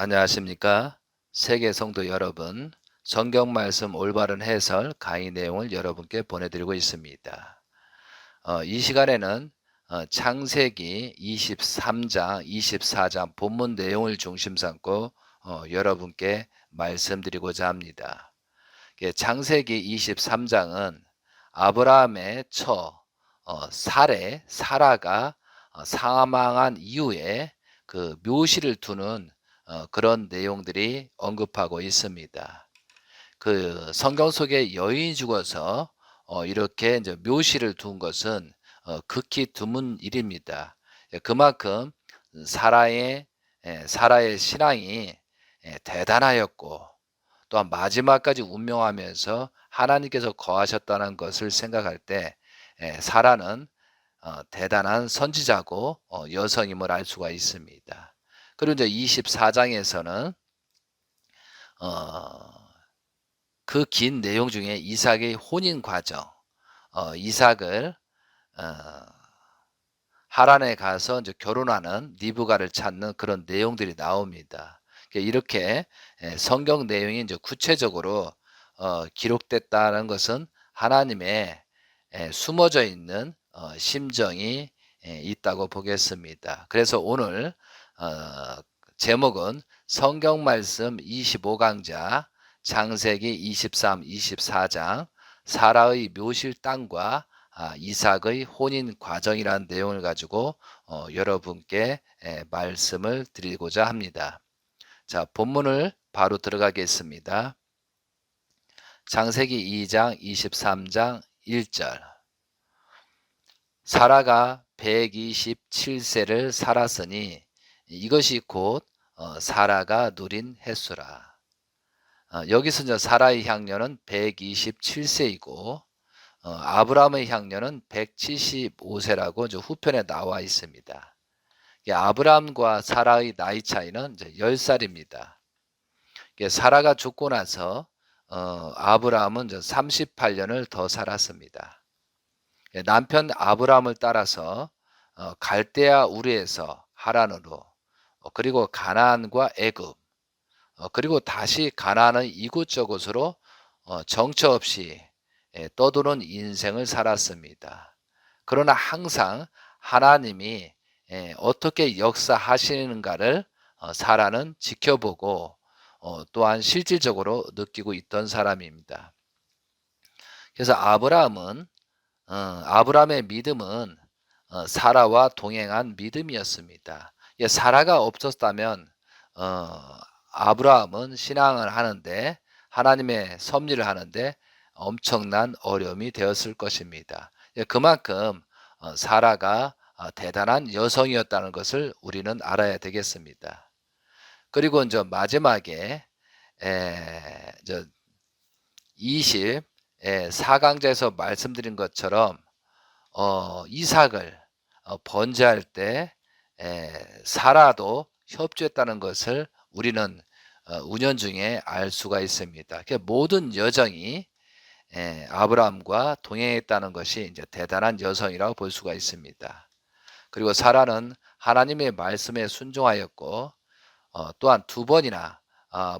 안녕하십니까? 세계 성도 여러분, 성경 말씀 올바른 해설 강의 내용을 여러분께 보내드리고 있습니다. 이 시간에는 창세기 23장, 24장 본문 내용을 중심 삼고 여러분께 말씀드리고자 합니다. 창세기 23장은 아브라함의 사라가 사망한 이후에 그 묘시를 두는 그런 내용들이 언급하고 있습니다. 그 성경 속에 여인이 죽어서 이렇게 이제 묘시를 둔 것은 극히 드문 일입니다. 그만큼 사라의 사라의 신앙이 대단하였고 또한 마지막까지 운명하면서 하나님께서 거하셨다는 것을 생각할 때 사라는 대단한 선지자고 여성임을 알 수가 있습니다. 그리고 이제 24장에서는 그 긴 내용 중에 이삭의 혼인 과정, 이삭을 하란에 가서 이제 결혼하는 리브가를 찾는 그런 내용들이 나옵니다. 이렇게 성경 내용이 이제 구체적으로 기록됐다는 것은 하나님의 숨어져 있는 심정이 있다고 보겠습니다. 그래서 오늘 제목은 성경 말씀 25강좌 창세기 23, 24장 사라의 묘실 땅과 이삭의 혼인 과정이라는 내용을 가지고 여러분께 말씀을 드리고자 합니다. 자, 본문을 바로 들어가겠습니다. 창세기 2장 23장 1절 사라가 127세를 살았으니 이것이 곧 사라가 누린 횟수라. 여기서 이제 사라의 향년은 127세이고 아브라함의 향년은 175세라고 이제 후편에 나와 있습니다. 아브라함과 사라의 나이 차이는 이제 10살입니다. 사라가 죽고 나서 아브라함은 이제 38년을 더 살았습니다. 남편 아브라함을 따라서 갈대아 우르에서 하란으로 그리고 가나안과 애굽 그리고 다시 가나안의 이곳저곳으로 정처 없이 떠도는 인생을 살았습니다. 그러나 항상 하나님이 어떻게 역사하시는가를 사라는 지켜보고 또한 실질적으로 느끼고 있던 사람입니다. 그래서 아브라함의 믿음은 사라와 동행한 믿음이었습니다. 사라가 없었다면 아브라함은 신앙을 하는데 하나님의 섭리를 하는데 엄청난 어려움이 되었을 것입니다. 그만큼 사라가 대단한 여성이었다는 것을 우리는 알아야 되겠습니다. 그리고 이제 마지막에 24강자에서 말씀드린 것처럼 이삭을 번제할 때 사라도 협조했다는 것을 우리는 운연중에 알 수가 있습니다. 모든 여정이 아브라함과 동행했다는 것이 이제 대단한 여성이라고 볼 수가 있습니다. 그리고 사라는 하나님의 말씀에 순종하였고 또한 2번이나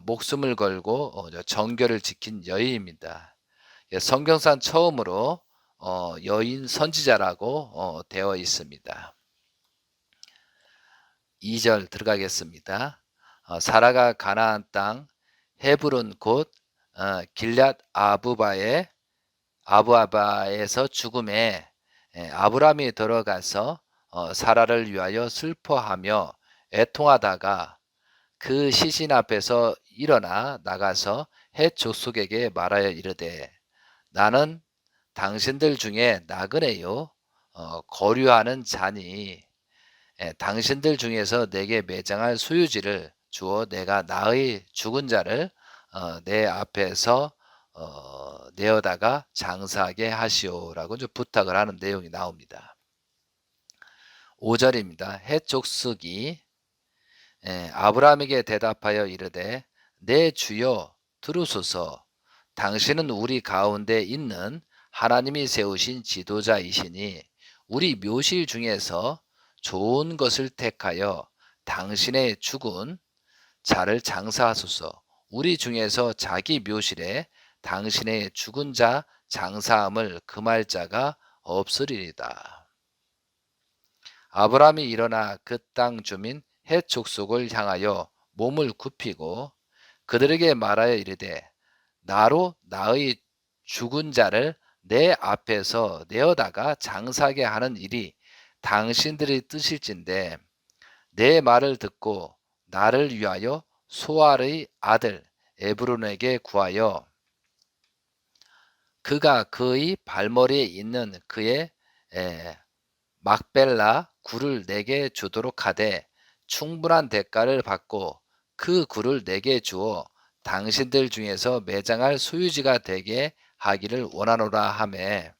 목숨을 걸고 정결을 지킨 여인입니다. 성경상 처음으로 여인 선지자라고 되어 있습니다. 2절 들어가겠습니다. 사라가 가나안 땅 헤브론 곧 길앗 아부아바에서 죽음에 아브라함이 들어가서 사라를 위하여 슬퍼하며 애통하다가 그 시신 앞에서 일어나 나가서 헷 족속에게 말하여 이르되 나는 당신들 중에 나그네요 거류하는 자니 당신들 중에서 내게 매장할 소유지를 주어 내가 나의 죽은 자를 내 앞에서 내어다가 장사하게 하시오라고 부탁을 하는 내용이 나옵니다. 5절입니다. 헷 족속이 아브라함에게 대답하여 이르되 내 주여 들으소서 당신은 우리 가운데 있는 하나님이 세우신 지도자이시니 우리 묘실 중에서 좋은 것을 택하여 당신의 죽은 자를 장사하소서. 우리 중에서 자기 묘실에 당신의 죽은 자 장사함을 금할 자가 없으리이다. 아브라함이 일어나 그 땅 주민 헷 족속을 향하여 몸을 굽히고 그들에게 말하여 이르되 나로 나의 죽은 자를 내 앞에서 내어다가 장사하게 하는 일이 당신들의 뜻일진데 내 말을 듣고 나를 위하여 소알의 아들 에브론에게 구하여 그가 그의 발머리에 있는 그의 막벨라 굴을 내게 주도록 하되 충분한 대가를 받고 그 굴을 내게 주어 당신들 중에서 매장할 소유지가 되게 하기를 원하노라 하매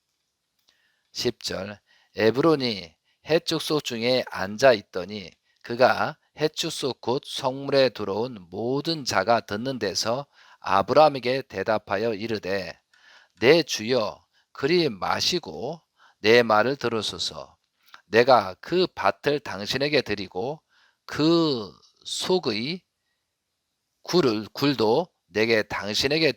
10절 에브론이 헷 족속 중에 앉아 있더니 그가 헷 족속 곧 성문에 들어온 모든 자가 듣는 데서 아브라함에게 대답하여 이르되 내 주여 그리 마시고 내 말을 들으소서. 내가 그 밭을 당신에게 드리고 그 속의 굴도 내게 당신에게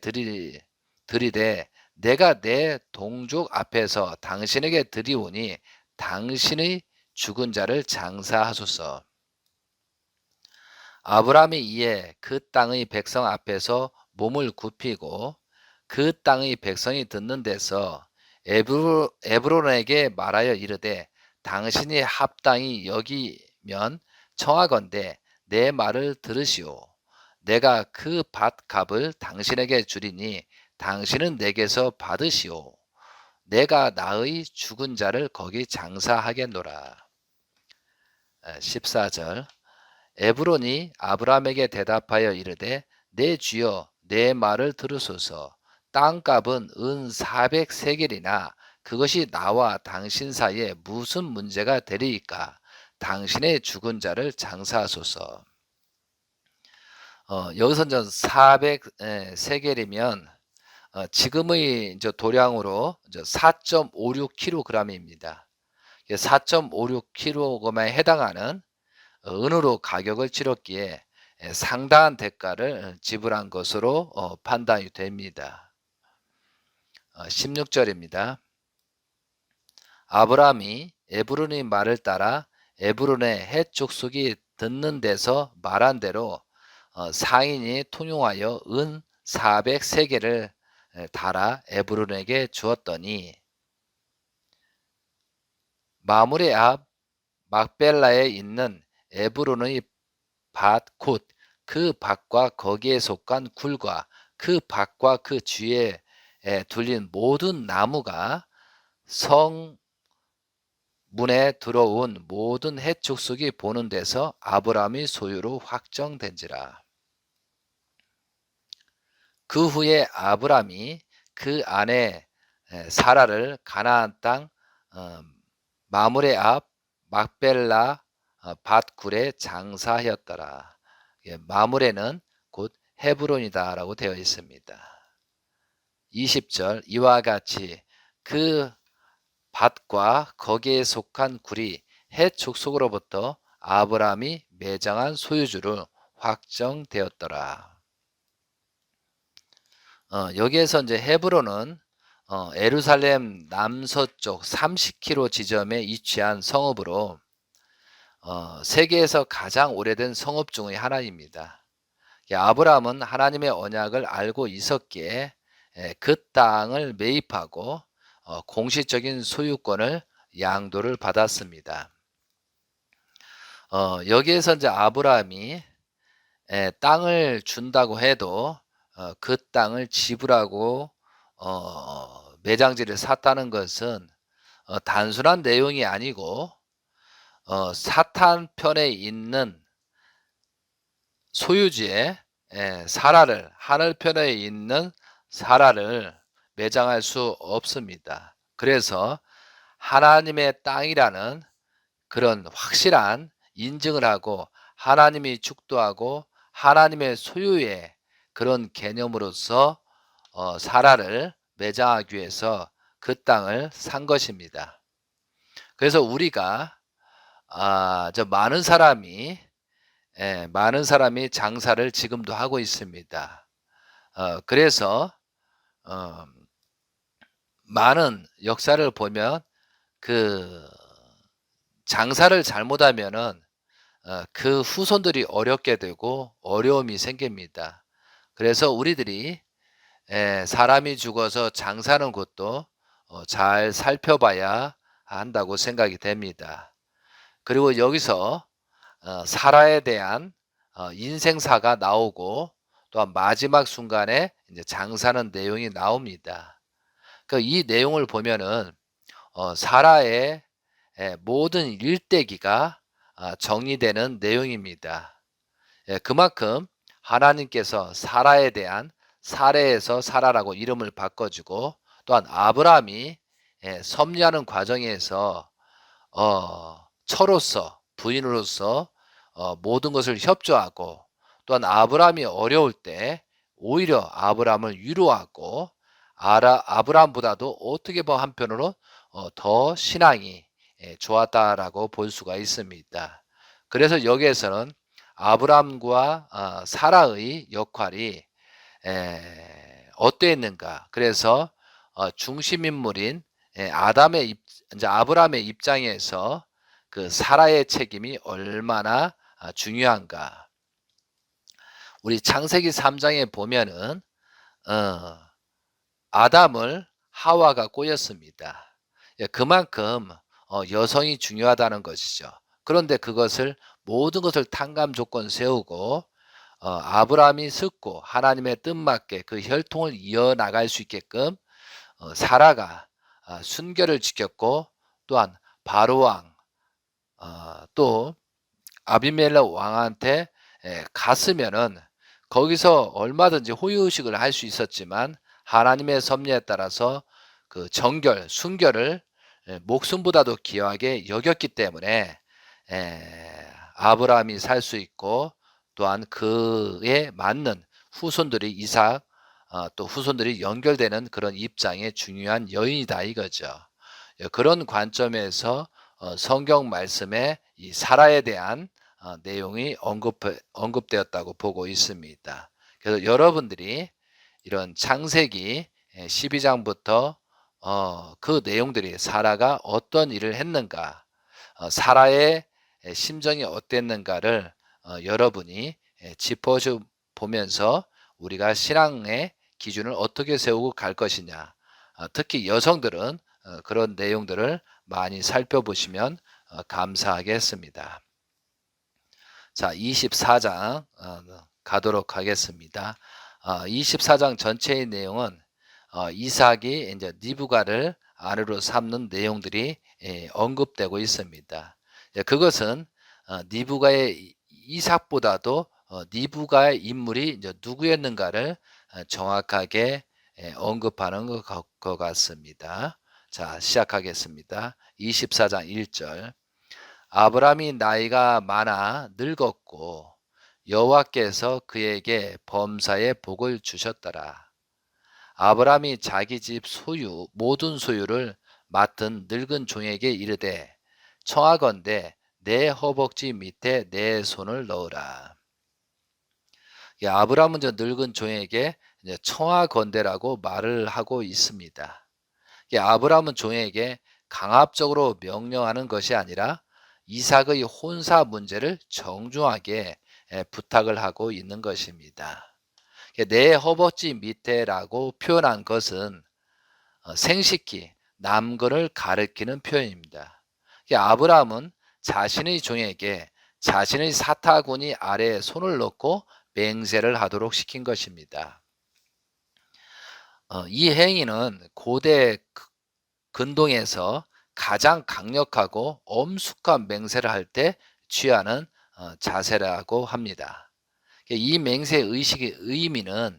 드리되 내가 내 동족 앞에서 당신에게 드리오니 당신의 죽은 자를 장사하소서. 아브라함이 이에 그 땅의 백성 앞에서 몸을 굽히고 그 땅의 백성이 듣는 데서 에브론에게 말하여 이르되 당신이 합당히 여기면 청하건대 내 말을 들으시오. 내가 그 밭값을 당신에게 주리니 당신은 내게서 받으시오. 내가 나의 죽은 자를 거기 장사하겠노라. 14절 에브론이 아브라함에게 대답하여 이르되 내 주여 내 말을 들으소서. 땅값은 은 400세겔이나 그것이 나와 당신 사이에 무슨 문제가 되리이까? 당신의 죽은 자를 장사하소서. 여기서 이제 400세겔이면 지금의 이제 도량으로 4.56kg입니다. 4.56kg에 해당하는 은으로 가격을 치렀기에 상당한 대가를 지불한 것으로 판단이 됩니다. 16절입니다. 아브라함이 에브론의 말을 따라 에브론의 헷 족속이 듣는 데서 말한 대로 상인이 통용하여 은 400세겔을 달아 에브론에게 주었더니 마므레 앞 막벨라에 있는 에브론의 밭 곧 그 밭과 거기에 속한 굴과 그 밭과 그 주위에 둘린 모든 나무가 성문에 들어온 모든 헷 족속이 보는 데서 아브라함의 소유로 확정된지라. 그 후에 아브라함이 그 아내 사라를 가나안 땅 마므레 앞 막벨라 밭굴에 장사하였더라. 마므레는 곧 헤브론이다라고 되어 있습니다. 20절 이와 같이 그 밭과 거기에 속한 굴이 헷 족속으로부터 아브라함이 매장한 소유주로 확정되었더라. 여기에서 이제 헤브론은 예루살렘 남서쪽 30km 지점에 위치한 성읍으로 세계에서 가장 오래된 성읍 중의 하나입니다. 아브라함은 하나님의 언약을 알고 있었기에 그 땅을 매입하고 공식적인 소유권을 양도를 받았습니다. 여기에서 이제 아브라함이 땅을 준다고 해도 그 땅을 지불하고 매장지를 샀다는 것은 단순한 내용이 아니고 사탄 편에 있는 소유지에 사라를 하늘 편에 있는 사라를 매장할 수 없습니다. 그래서 하나님의 땅이라는 그런 확실한 인증을 하고 하나님이 축도하고 하나님의 소유의 그런 개념으로서 사라를 매장하기 위해서 그 땅을 산 것입니다. 그래서 우리가 저 많은 사람이 많은 사람이 장사를 지금도 하고 있습니다. 그래서 어 많은 역사를 보면 그 장사를 잘못하면은 그 후손들이 어렵게 되고 어려움이 생깁니다. 그래서 우리들이 사람이 죽어서 장사하는 것도 잘 살펴봐야 한다고 생각이 됩니다. 그리고 여기서 사라에 대한 인생사가 나오고 또한 마지막 순간에 이제 장사하는 내용이 나옵니다. 이 내용을 보면은 사라의 모든 일대기가 정리되는 내용입니다. 그만큼 하나님께서 사라에 대한 사레에서 사라라고 이름을 바꿔주고 또한 아브라함이 섭리하는 과정에서 처로서 부인으로서 모든 것을 협조하고 또한 아브라함이 어려울 때 오히려 아브라함을 위로하고 아브라함보다도 어떻게 보면 한편으로 더 신앙이 좋았다라고 볼 수가 있습니다. 그래서 여기에서는 아브라함과 사라의 역할이 어떠했는가? 그래서 중심 인물인 이제 아브라함의 입장에서 그 사라의 책임이 얼마나 중요한가? 우리 창세기 3장에 보면은 아담을 하와가 꼬였습니다. 그만큼 여성이 중요하다는 것이죠. 그런데 그것을 모든 것을 탕감 조건 세우고 아브라함이 듣고 하나님의 뜻맞게 그 혈통을 이어나갈 수 있게끔 사라가 순결을 지켰고 또한 바로왕 또 아비멜렉 왕한테 갔으면은 거기서 얼마든지 호의호식을 할 수 있었지만 하나님의 섭리에 따라서 그 정결, 순결을 목숨보다도 귀하게 여겼기 때문에 아브라함이 살 수 있고 또한 그에 맞는 후손들이 이삭 또 후손들이 연결되는 그런 입장의 중요한 여인이다 이거죠. 그런 관점에서 성경 말씀에 이 사라에 대한 내용이 언급되었다고 보고 있습니다. 그래서 여러분들이 이런 창세기 12장부터 그 내용들이 사라가 어떤 일을 했는가, 사라의 심정이 어땠는가를 여러분이 짚어주 보면서 우리가 신앙의 기준을 어떻게 세우고 갈 것이냐, 특히 여성들은 그런 내용들을 많이 살펴보시면 감사하겠습니다. 자, 24장 가도록 하겠습니다. 24장 전체의 내용은 이삭이 이제 니브가를 아내로 삼는 내용들이 언급되고 있습니다. 그것은 니브가의 이삭보다도 니브가의 인물이 이제 누구였는가를 정확하게 언급하는 것 같습니다. 자, 시작하겠습니다. 24장 1절. 아브라함이 나이가 많아 늙었고 여호와께서 그에게 범사의 복을 주셨더라. 아브라함이 자기 집 소유 모든 소유를 맡은 늙은 종에게 이르되 청하건대 내 허벅지 밑에 내 손을 넣으라. 아브라함은 저 늙은 종에게 청하건대라고 말을 하고 있습니다. 아브라함은 종에게 강압적으로 명령하는 것이 아니라 이삭의 혼사 문제를 정중하게 부탁을 하고 있는 것입니다. 내 허벅지 밑에라고 표현한 것은 생식기, 남건을 가리키는 표현입니다. 아브라함은 자신의 종에게 자신의 사타구니 아래에 손을 넣고 맹세를 하도록 시킨 것입니다. 이 행위는 고대 근동에서 가장 강력하고 엄숙한 맹세를 할 때 취하는 자세라고 합니다. 이 맹세 의식의 의미는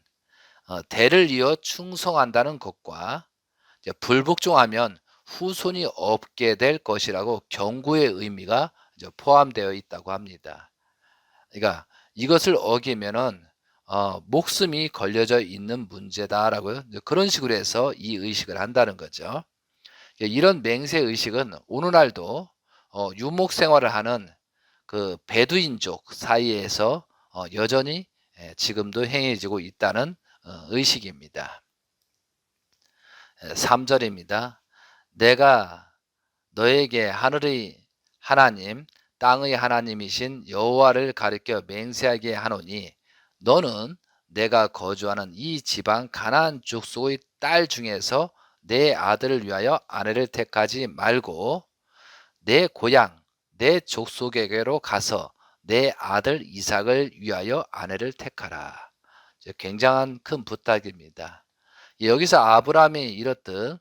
대를 이어 충성한다는 것과 불복종하면 후손이 없게 될 것이라고 경고의 의미가 포함되어 있다고 합니다. 그러니까 이것을 어기면은 목숨이 걸려져 있는 문제다라고요. 그런 식으로 해서 이 의식을 한다는 거죠. 이런 맹세 의식은 오늘날도 유목 생활을 하는 그 베두인족 사이에서 여전히 지금도 행해지고 있다는 의식입니다. 3절입니다. 내가 너에게 하늘의 하나님 땅의 하나님이신 여호와를 가리켜 맹세하게 하노니 너는 내가 거주하는 이 지방 가나안 족속의 딸 중에서 내 아들을 위하여 아내를 택하지 말고 내 고향 내 족속에게로 가서 내 아들 이삭을 위하여 아내를 택하라. 굉장한 큰 부탁입니다. 여기서 아브라함이 이렇듯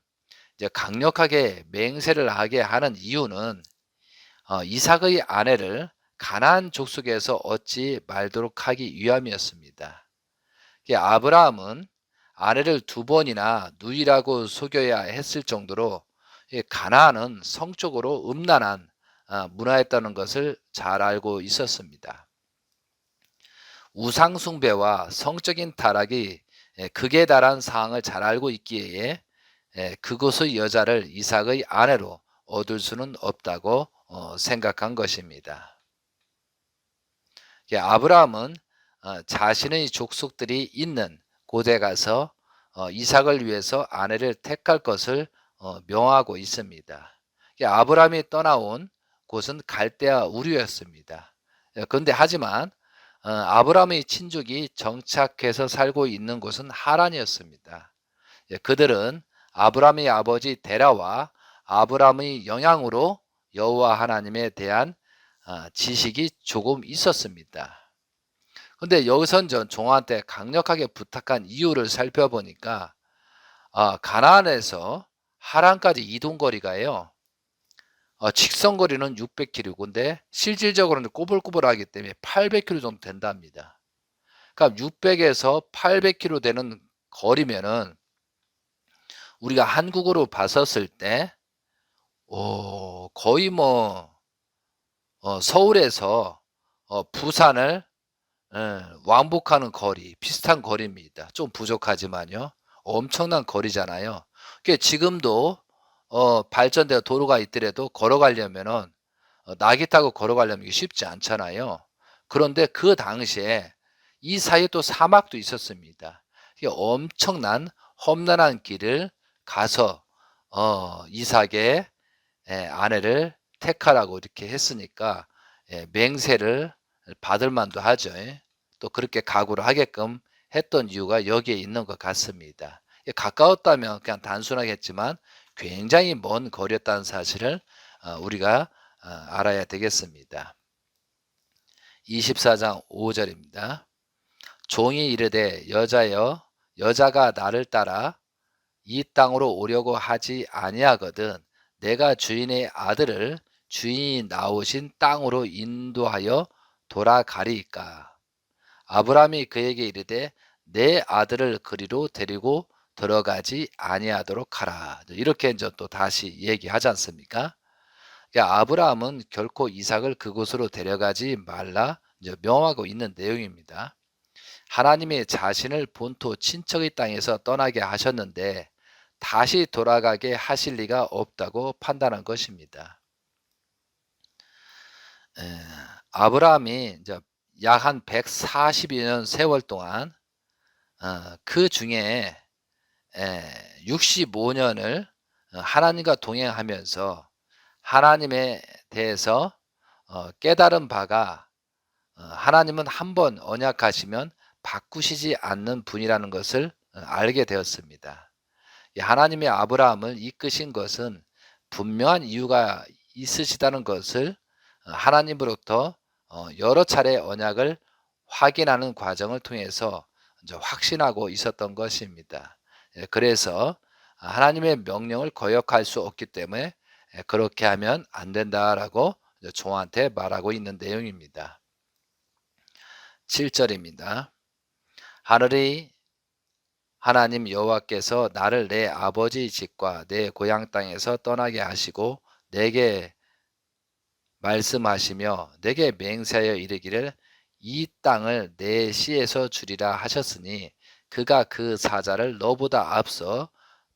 이제 강력하게 맹세를 하게 하는 이유는 이삭의 아내를 가나안 족속에서 얻지 말도록 하기 위함이었습니다. 아브라함은 아내를 2번이나 누이라고 속여야 했을 정도로 가나안은 성적으로 음란한 문화였다는 것을 잘 알고 있었습니다. 우상숭배와 성적인 타락이 극에 달한 상황을 잘 알고 있기에 그곳의 여자를 이삭의 아내로 얻을 수는 없다고 생각한 것입니다. 아브라함은 자신의 족속들이 있는 곳에 가서 이삭을 위해서 아내를 택할 것을 명하고 있습니다. 아브라함이 떠나온 곳은 갈대아 우르였습니다. 그런데 하지만 아브라함의 친족이 정착해서 살고 있는 곳은 하란이었습니다. 그들은 아브라함의 아버지 데라와 아브라함의 영향으로 여호와 하나님에 대한 지식이 조금 있었습니다. 근데 여기선 전 종한테 강력하게 부탁한 이유를 살펴보니까 가나안에서 하란까지 이동거리가요. 직선거리는 600km인데 실질적으로는 꼬불꼬불하기 때문에 800km 정도 된답니다. 그러니까 600에서 800km 되는 거리면은 우리가 한국으로 봤었을 때 거의 뭐 서울에서 부산을 왕복하는 거리 비슷한 거리입니다. 좀 부족하지만요. 엄청난 거리잖아요. 지금도 발전되어 도로가 있더라도 걸어가려면은 나귀 타고 걸어가려면 쉽지 않잖아요. 그런데 그 당시에 이 사이에 또 사막도 있었습니다. 엄청난 험난한 길을 가서 이삭의 아내를 택하라고 이렇게 했으니까 맹세를 받을 만도 하죠. 또 그렇게 각오를 하게끔 했던 이유가 여기에 있는 것 같습니다. 가까웠다면 그냥 단순하게 했지만 굉장히 먼 거리였다는 사실을 우리가 알아야 되겠습니다. 24장 5절입니다. 종이 이르되 여자여 여자가 나를 따라 이 땅으로 오려고 하지 아니하거든 내가 주인의 아들을 주인이 나오신 땅으로 인도하여 돌아가리이까. 아브라함이 그에게 이르되 내 아들을 그리로 데리고 들어가지 아니하도록 하라. 이렇게 이제 또 다시 얘기하지 않습니까? 아브라함은 결코 이삭을 그곳으로 데려가지 말라 이제 명하고 있는 내용입니다. 하나님이 자신을 본토 친척의 땅에서 떠나게 하셨는데 다시 돌아가게 하실 리가 없다고 판단한 것입니다. 아브라함이 이제 약 한 140여 년 세월 동안 그 중에 65년을 하나님과 동행하면서 하나님에 대해서 깨달은 바가 하나님은 한번 언약하시면 바꾸시지 않는 분이라는 것을 알게 되었습니다. 하나님의 아브라함을 이끄신 것은 분명한 이유가 있으시다는 것을 하나님으로부터 여러 차례 언약을 확인하는 과정을 통해서 확신하고 있었던 것입니다. 그래서 하나님의 명령을 거역할 수 없기 때문에 그렇게 하면 안 된다라고 종한테 말하고 있는 내용입니다. 7절입니다. 하늘의 하나님 여호와께서 나를 내 아버지 집과 내 고향 땅에서 떠나게 하시고 내게 말씀하시며 내게 맹세하여 이르기를 이 땅을 내 시에서 주리라 하셨으니 그가 그 사자를 너보다 앞서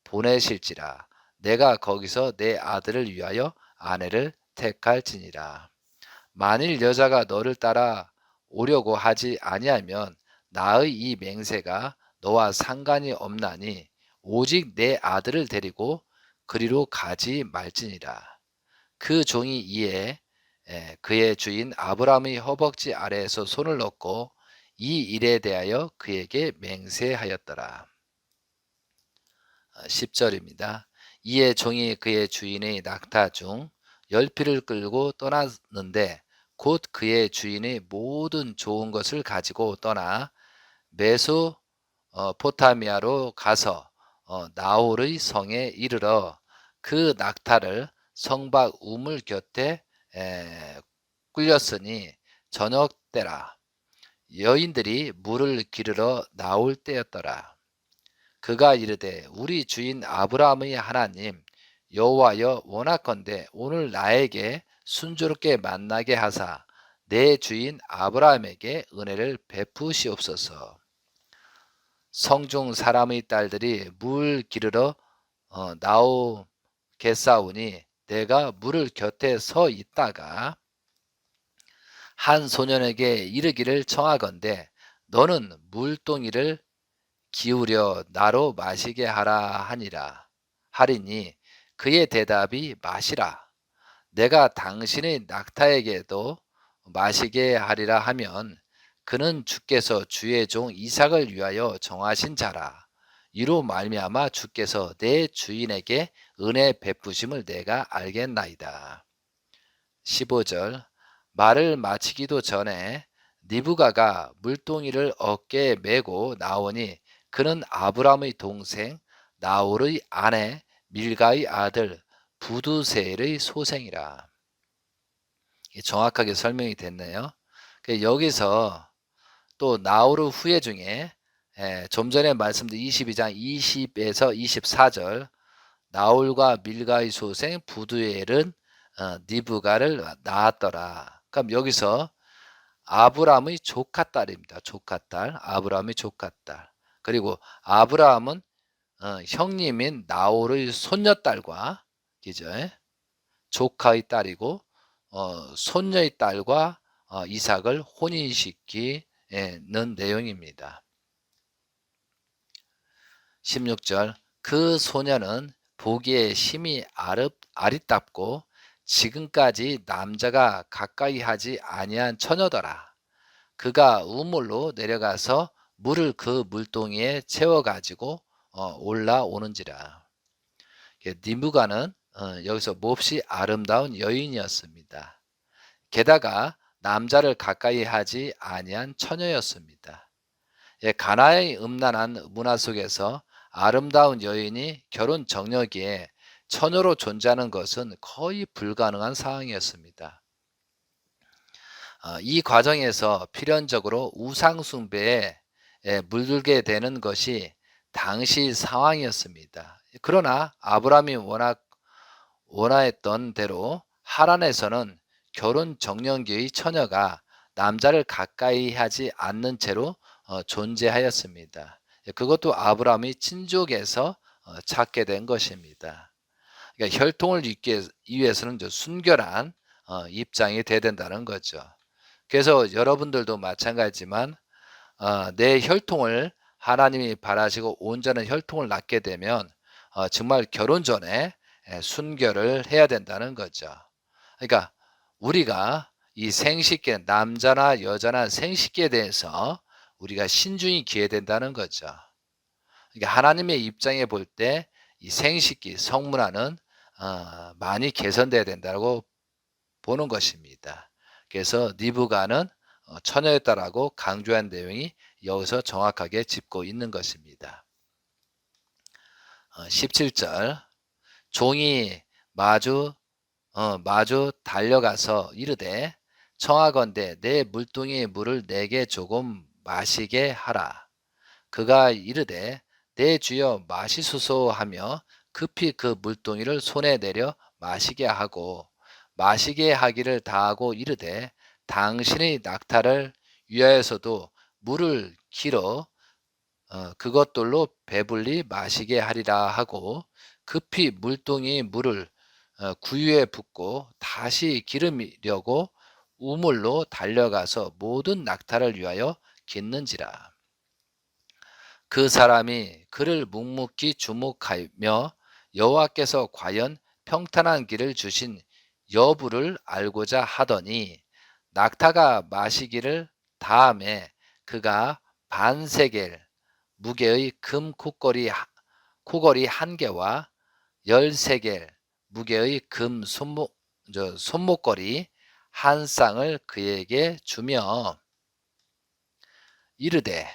보내실지라 내가 거기서 내 아들을 위하여 아내를 택할지니라. 만일 여자가 너를 따라 오려고 하지 아니하면 나의 이 맹세가 너와 상관이 없나니 오직 내 아들을 데리고 그리로 가지 말지니라. 그 종이 이에 그의 주인 아브라함의 허벅지 아래에서 손을 넣고 이 일에 대하여 그에게 맹세하였더라. 10절입니다. 이에 종이 그의 주인의 낙타 중 10피를 끌고 떠났는데 곧 그의 주인의 모든 좋은 것을 가지고 떠나 메소포타미아로 가서 나홀의 성에 이르러 그 낙타를 성박 우물 곁에 꿀렸으니 저녁 때라. 여인들이 물을 기르러 나올 때였더라. 그가 이르되 우리 주인 아브라함의 하나님 여호와여 원하건대 오늘 나에게 순조롭게 만나게 하사 내 주인 아브라함에게 은혜를 베푸시옵소서. 성중 사람의 딸들이 물 기르러 나오겠사오니 내가 물을 곁에 서 있다가 한 소년에게 이르기를 청하건대 너는 물동이를 기울여 나로 마시게 하라 하리니 그의 대답이 마시라. 내가 당신의 낙타에게도 마시게 하리라 하면 그는 주께서 주의 종 이삭을 위하여 정하신 자라. 이로 말미암아 주께서 내 주인에게 은혜 베푸심을 내가 알겠나이다. 15절 말을 마치기도 전에 니브가가 물동이를 어깨에 메고 나오니 그는 아브라함의 동생 나홀의 아내 밀가의 아들 부두세엘의 소생이라. 정확하게 설명이 됐네요. 여기서 또 나홀의 후예 중에 좀 전에 말씀드린 22장 20에서 24절 나홀과 밀가의 소생 부두엘은 니브가를 낳았더라. 그럼 여기서 아브라함의 조카딸입니다. 조카딸, 아브라함의 조카딸. 그리고 아브라함은 형님인 나홀의 손녀딸과 그죠? 조카의 딸이고 손녀의 딸과 이삭을 혼인시키는 내용입니다. 16절 그 소녀는 보기에 심히 아리답고 지금까지 남자가 가까이 하지 아니한 처녀더라. 그가 우물로 내려가서 물을 그 물동이에 채워가지고 올라오는지라. 니브가는 여기서 몹시 아름다운 여인이었습니다. 게다가 남자를 가까이 하지 아니한 처녀였습니다. 가나의 음란한 문화 속에서 아름다운 여인이 결혼 정력기에 처녀로 존재하는 것은 거의 불가능한 상황이었습니다. 이 과정에서 필연적으로 우상 숭배에 물들게 되는 것이 당시 상황이었습니다. 그러나 아브라함이 원하였던 대로 하란에서는 결혼 정년기의 처녀가 남자를 가까이 하지 않는 채로 존재하였습니다. 그것도 아브라함이 친족에서 찾게 된 것입니다. 그러니까 혈통을 잇기 위해서는 순결한 입장이 돼야 된다는 거죠. 그래서 여러분들도 마찬가지지만 내 혈통을 하나님이 바라시고 온전한 혈통을 낳게 되면 정말 결혼 전에 순결을 해야 된다는 거죠. 그러니까 우리가 이 생식기, 남자나 여자나 생식기에 대해서 우리가 신중히 기해야 된다는 거죠. 그러니까 하나님의 입장에 볼 때 이 생식기, 성문화는 많이 개선돼야 된다고 보는 것입니다. 그래서 니브가는 처녀였다라고 강조한 내용이 여기서 정확하게 짚고 있는 것입니다. 17절 종이 마주 달려가서 이르되 청하건대 내 물동이의 물을 내게 조금 마시게 하라. 그가 이르되 내 주여 마시소서 하며 급히 그 물동이를 손에 내려 마시게 하고 마시게 하기를 다하고 이르되 당신의 낙타를 위하여서도 물을 길어 그것들로 배불리 마시게 하리라 하고 급히 물동이 물을 구유에 붓고 다시 기르려고 우물로 달려가서 모든 낙타를 위하여 깃는지라. 그 사람이 그를 묵묵히 주목하며 여호와께서 과연 평탄한 길을 주신 여부를 알고자 하더니 낙타가 마시기를 다음에 그가 반세겔 무게의 금 코걸이 한 개와 13겔 무게의 금 손목걸이 한 쌍을 그에게 주며 이르되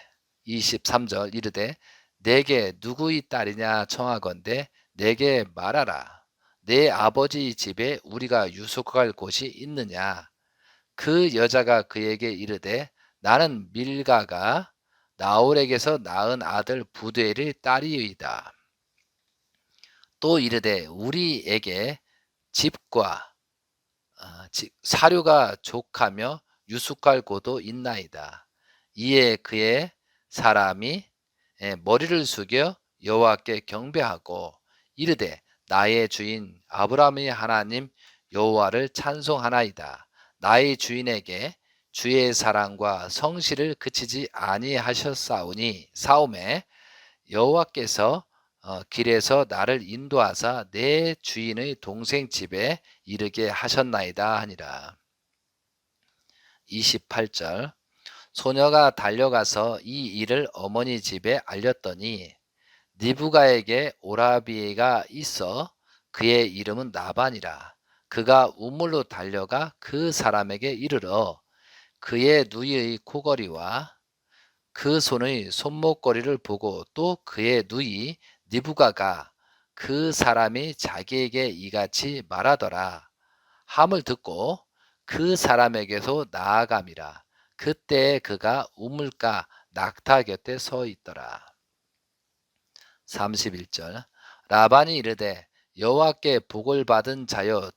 23절 이르되 내게 누구의 딸이냐 청하건대 내게 말하라. 내 아버지 집에 우리가 유숙할 곳이 있느냐. 그 여자가 그에게 이르되 나는 밀가가 나홀에게서 낳은 아들 부두엘의 딸이이다. 또 이르되 우리에게 집과 사료가 족하며 유숙할 곳도 있나이다. 이에 그의 사람이 머리를 숙여 여호와께 경배하고 이르되 나의 주인 아브라함의 하나님 여호와를 찬송하나이다. 나의 주인에게 주의 사랑과 성실을 그치지 아니하셨사오니 사오매 여호와께서 길에서 나를 인도하사 내 주인의 동생 집에 이르게 하셨나이다 하니라. 28절 소녀가 달려가서 이 일을 어머니 집에 알렸더니 니브가에게 오라비가 있어 그의 이름은 나반이라. 그가 우물로 달려가 그 사람에게 이르러 그의 누이의 코걸이와 그 손의 손목걸이를 보고 또 그의 누이 니브가가 그 사람이 자기에게 이같이 말하더라 함을 듣고 그 사람에게서 나아감이라. 그때 그가 우물가 낙타 곁에 서 있더라. 31절 라반이 이르되 여호와께 복을 받은 자여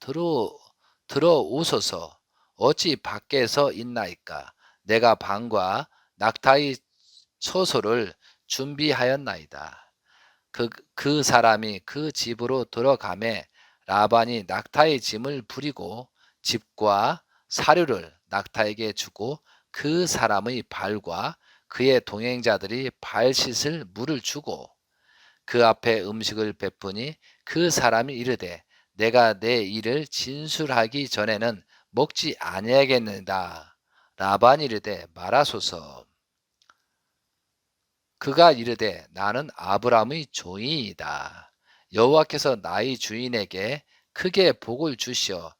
들어오소서. 어찌 밖에서 있나이까. 내가 방과 낙타의 처소를 준비하였나이다. 그 사람이 그 집으로 들어가매 라반이 낙타의 짐을 부리고 집과 사료를 낙타에게 주고 그 사람의 발과 그의 동행자들이 발 씻을 물을 주고 그 앞에 음식을 베푸니 그 사람이 이르되 내가 내 일을 진술하기 전에는 먹지 아니하겠는다. 라반이 이르되 말하소서. 그가 이르되 나는 아브라함의 종이이다. 여호와께서 나의 주인에게 크게 복을 주시어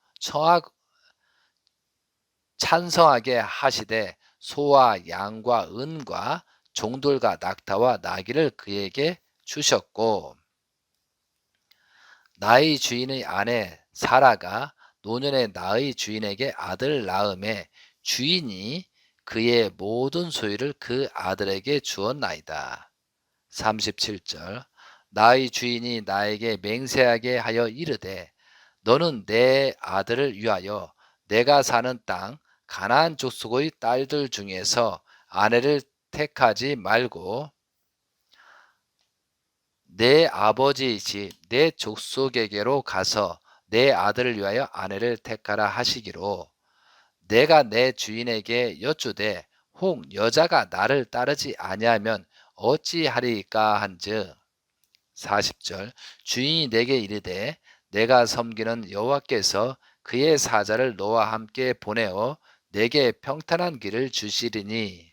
찬성하게 하시되 소와 양과 은과 종들과 낙타와 나귀를 그에게 주셨고 나의 주인의 아내 사라가 노년에 나의 주인에게 아들을 낳음에 주인이 그의 모든 소유를 그 아들에게 주었나이다. 37절 나의 주인이 나에게 맹세하게 하여 이르되 너는 내 아들을 위하여 내가 사는 땅 가나안 족속의 딸들 중에서 아내를 택하지 말고 내 아버지 집 내 족속에게로 가서 내 아들을 위하여 아내를 택하라 하시기로 내가 내 주인에게 여쭈되 혹 여자가 나를 따르지 아니하면 어찌하리까 한즉 40절 주인이 내게 이르되 내가 섬기는 여호와께서 그의 사자를 너와 함께 보내어 내게 평탄한 길을 주시리니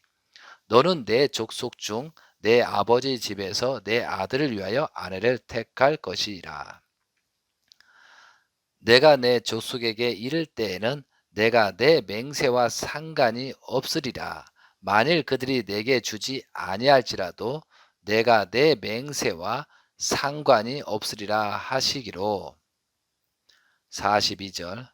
너는 내 족속 중 내 아버지 집에서 내 아들을 위하여 아내를 택할 것이라. 내가 내 족속에게 이를 때에는 내가 내 맹세와 상관이 없으리라. 만일 그들이 내게 주지 아니할지라도 내가 내 맹세와 상관이 없으리라 하시기로. 42절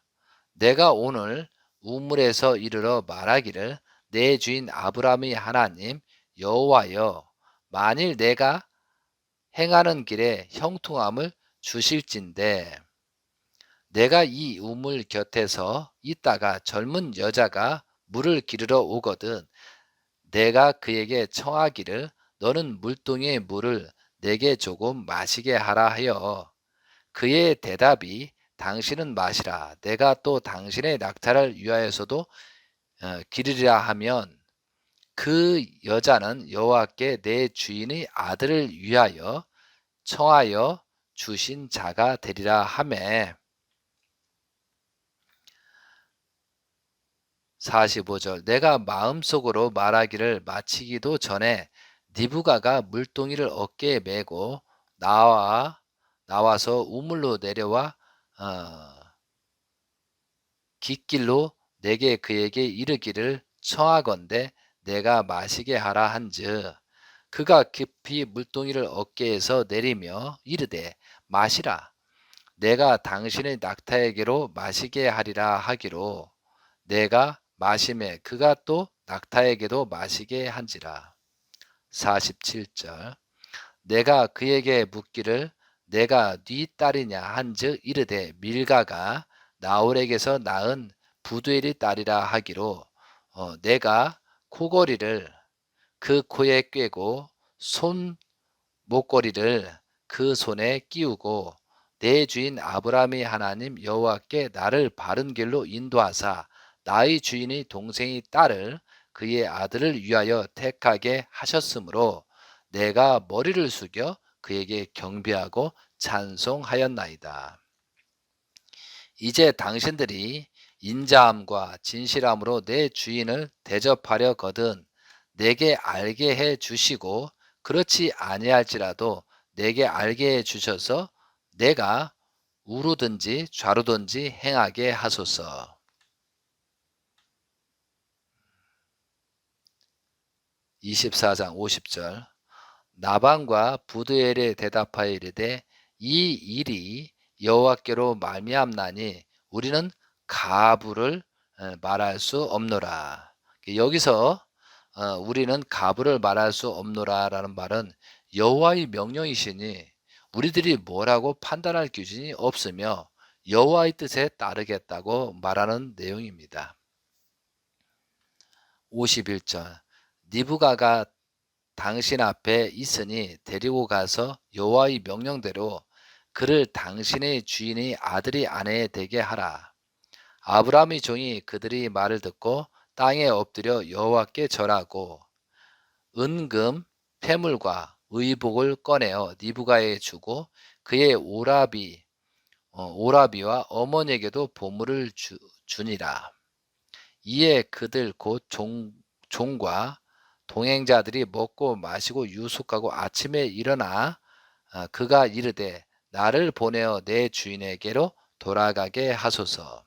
내가 오늘 우물에서 이르러 말하기를 내 주인 아브라함의 하나님 여호와여 만일 내가 행하는 길에 형통함을 주실진대 내가 이 우물 곁에서 있다가 젊은 여자가 물을 기르러 오거든 내가 그에게 청하기를 너는 물동의 물을 내게 조금 마시게 하라 하여 그의 대답이 당신은 마시라. 내가 또 당신의 낙타를 위하여서도 기르리라 하면 그 여자는 여호와께 내 주인의 아들을 위하여 청하여 주신 자가 되리라 하매 45절 내가 마음속으로 말하기를 마치기도 전에 니브가가 물동이를 어깨에 메고 나와서 우물로 내려와 깃길로 내게 그에게 이르기를 청하건대 내가 마시게 하라 한즉 그가 깊이 물동이를 어깨에서 내리며 이르되 마시라 내가 당신의 낙타에게로 마시게 하리라 하기로 내가 마심에 그가 또 낙타에게도 마시게 한지라. 47절 내가 그에게 묻기를 내가 네 딸이냐 한즉 이르되 밀가가 나홀에게서 낳은 부두엘의 딸이라 하기로 내가 코걸이를 그 코에 꿰고 손 목걸이를 그 손에 끼우고 내 주인 아브라함의 하나님 여호와께 나를 바른 길로 인도하사 나의 주인의 동생의 딸을 그의 아들을 위하여 택하게 하셨으므로 내가 머리를 숙여 그에게 경배하고 찬송하였나이다. 이제 당신들이 인자함과 진실함으로 내 주인을 대접하려거든 내게 알게 해 주시고 그렇지 아니할지라도 내게 알게 해 주셔서 내가 우루든지 좌루든지 행하게 하소서. 24장 50절 나방과 부두엘에 대답하여 이르되 이 일이 여호와께로 말미암나니 우리는 가부를 말할 수 없노라. 여기서 우리는 가부를 말할 수 없노라 라는 말은 여호와의 명령이시니 우리들이 뭐라고 판단할 기준이 없으며 여호와의 뜻에 따르겠다고 말하는 내용입니다. 51절 니브가가 당신 앞에 있으니 데리고 가서 여호와의 명령대로 그를 당신의 주인의 아들이 아내 되게 하라. 아브라함의 종이 그들의 말을 듣고 땅에 엎드려 여호와께 절하고 은금 패물과 의복을 꺼내어 니브가에 주고 그의 오라비와 어머니에게도 보물을 주니라. 이에 그들 곧 종과 동행자들이 먹고 마시고 유숙하고 아침에 일어나 그가 이르되 나를 보내어 내 주인에게로 돌아가게 하소서.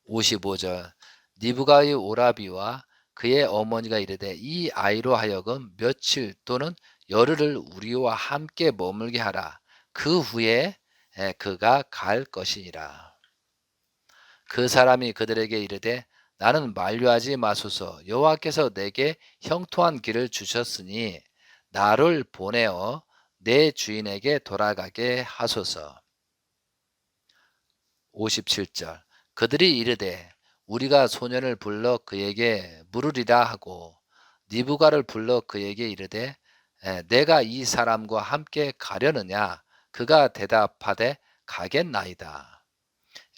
55절 니브가의 오라비와 그의 어머니가 이르되 이 아이로 하여금 며칠 또는 열흘을 우리와 함께 머물게 하라. 그 후에 그가 갈 것이니라. 그 사람이 그들에게 이르되 나는 만류하지 마소서. 여호와께서 내게 형통한 길을 주셨으니 나를 보내어 내 주인에게 돌아가게 하소서. 57절 그들이 이르되 우리가 소년을 불러 그에게 물으리라 하고 니브가를 불러 그에게 이르되 내가 이 사람과 함께 가려느냐 그가 대답하되 가겠나이다.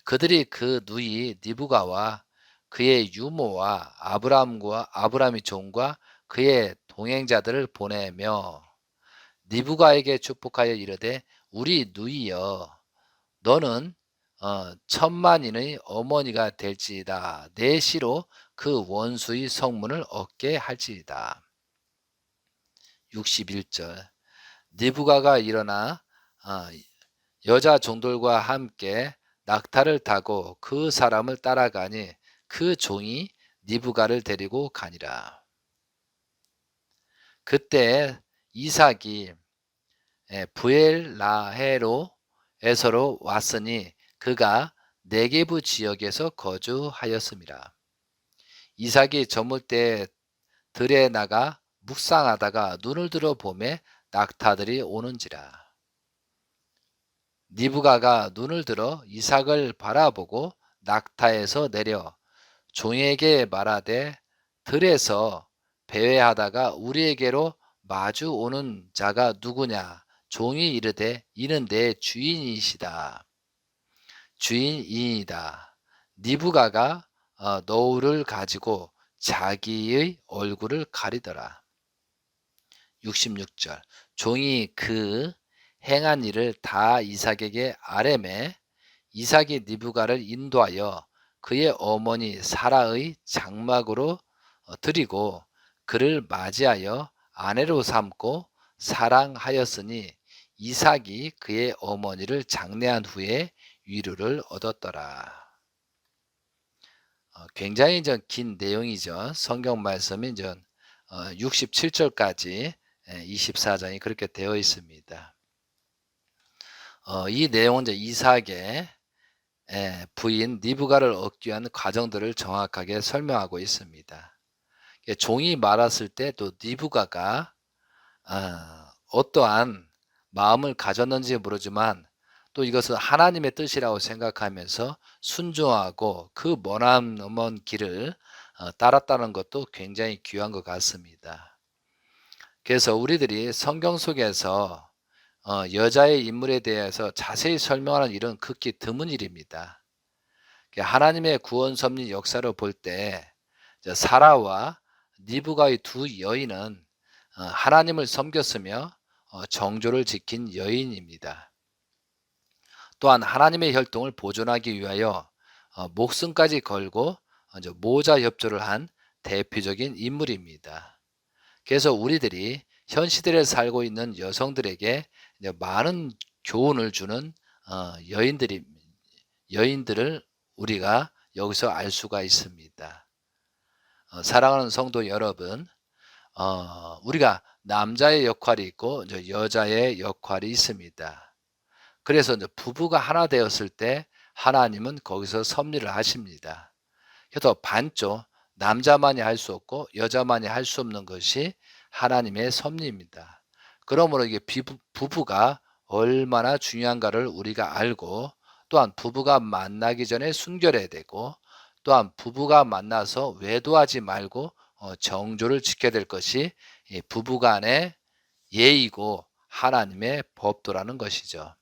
그들이 그 누이 니브가와 그의 유모와 아브람의 종과 그의 동행자들을 보내며 니브가에게 축복하여 이르되 우리 누이여 너는 천만인의 어머니가 될지이다. 내 시로 그 원수의 성문을 얻게 할지이다. 61절 니브가가 일어나 여자 종들과 함께 낙타를 타고 그 사람을 따라가니 그 종이 니브가를 데리고 가니라. 그때 이삭이 부엘라헤로에서로 왔으니 그가 네게부 지역에서 거주하였습니다. 이삭이 저물 때 들에 나가 묵상하다가 눈을 들어 보매 낙타들이 오는지라. 니브가가 눈을 들어 이삭을 바라보고 낙타에서 내려 종에게 말하되 들에서 배회하다가 우리에게로 마주 오는 자가 누구냐? 종이 이르되 이는 내 주인이시다. 주인이다. 니브가가 너울을 가지고 자기의 얼굴을 가리더라. 66절 종이 그 행한 일을 다 이삭에게 아뢰매 이삭이 니브가를 인도하여 그의 어머니 사라의 장막으로 드리고 그를 맞이하여 아내로 삼고 사랑하였으니 이삭이 그의 어머니를 장례한 후에 위로를 얻었더라. 굉장히 긴 내용이죠. 성경 말씀이 67절까지 24장이 그렇게 되어 있습니다. 이 내용은 이삭의 부인 리브가를 얻기 위한 과정들을 정확하게 설명하고 있습니다. 종이 말았을 때 또 리브가가 어떠한 마음을 가졌는지 모르지만 또 이것은 하나님의 뜻이라고 생각하면서 순종하고 그 머나먼 길을 따랐다는 것도 굉장히 귀한 것 같습니다. 그래서 우리들이 성경 속에서 여자의 인물에 대해서 자세히 설명하는 일은 극히 드문 일입니다. 하나님의 구원 섭리 역사를 볼 때 사라와 리브가의 두 여인은 하나님을 섬겼으며 정조를 지킨 여인입니다. 또한 하나님의 혈통을 보존하기 위하여 목숨까지 걸고 모자 협조를 한 대표적인 인물입니다. 그래서 우리들이 현 시대에 살고 있는 여성들에게 많은 교훈을 주는 여인들을 우리가 여기서 알 수가 있습니다. 사랑하는 성도 여러분, 우리가 남자의 역할이 있고 여자의 역할이 있습니다. 그래서 부부가 하나 되었을 때 하나님은 거기서 섭리를 하십니다. 그래서 반쪽 남자만이 할 수 없고 여자만이 할 수 없는 것이 하나님의 섭리입니다. 그러므로 이게 부부가 얼마나 중요한가를 우리가 알고 또한 부부가 만나기 전에 순결해야 되고 또한 부부가 만나서 외도하지 말고 정조를 지켜야 될 것이 부부간의 예의고 하나님의 법도라는 것이죠.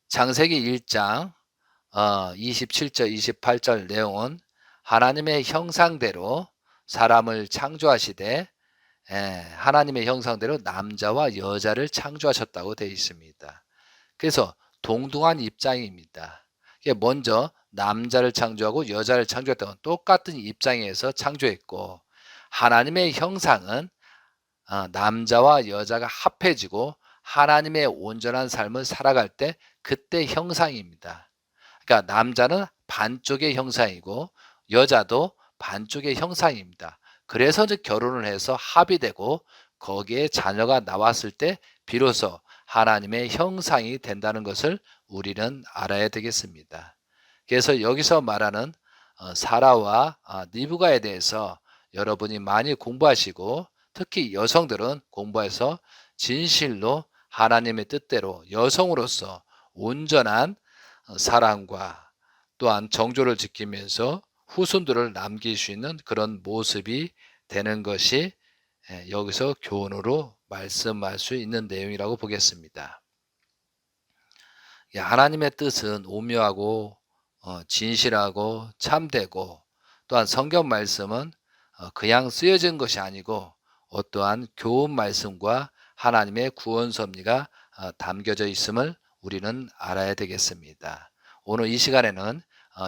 창세기 1장 27절 28절 내용은 하나님의 형상대로 사람을 창조하시되 하나님의 형상대로 남자와 여자를 창조하셨다고 되어 있습니다. 그래서 동등한 입장입니다. 먼저 남자를 창조하고 여자를 창조했던 건 똑같은 입장에서 창조했고 하나님의 형상은 남자와 여자가 합해지고 하나님의 온전한 삶을 살아갈 때 그때 형상입니다. 그러니까 남자는 반쪽의 형상이고 여자도 반쪽의 형상입니다. 그래서 이제 결혼을 해서 합의되고 거기에 자녀가 나왔을 때 비로소 하나님의 형상이 된다는 것을 우리는 알아야 되겠습니다. 그래서 여기서 말하는 사라와 리브가에 대해서 여러분이 많이 공부하시고 특히 여성들은 공부해서 진실로 하나님의 뜻대로 여성으로서 온전한 사랑과 또한 정조를 지키면서 후손들을 남길 수 있는 그런 모습이 되는 것이 여기서 교훈으로 말씀할 수 있는 내용이라고 보겠습니다. 하나님의 뜻은 오묘하고 진실하고 참되고 또한 성경 말씀은 그냥 쓰여진 것이 아니고 어떠한 교훈 말씀과 하나님의 구원 섭리가 담겨져 있음을 우리는 알아야 되겠습니다. 오늘 이 시간에는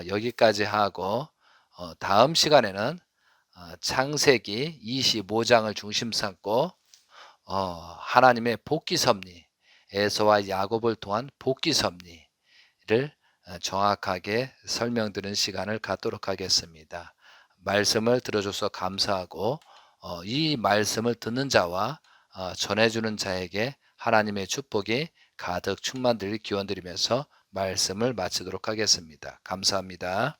여기까지 하고 다음 시간에는 창세기 25장을 중심 삼고 하나님의 복귀 섭리, 에서와 야곱을 통한 복귀 섭리를 정확하게 설명드리는 시간을 갖도록 하겠습니다. 말씀을 들어줘서 감사하고 이 말씀을 듣는 자와 전해주는 자에게 하나님의 축복이 가득 충만되길 기원드리면서 말씀을 마치도록 하겠습니다. 감사합니다.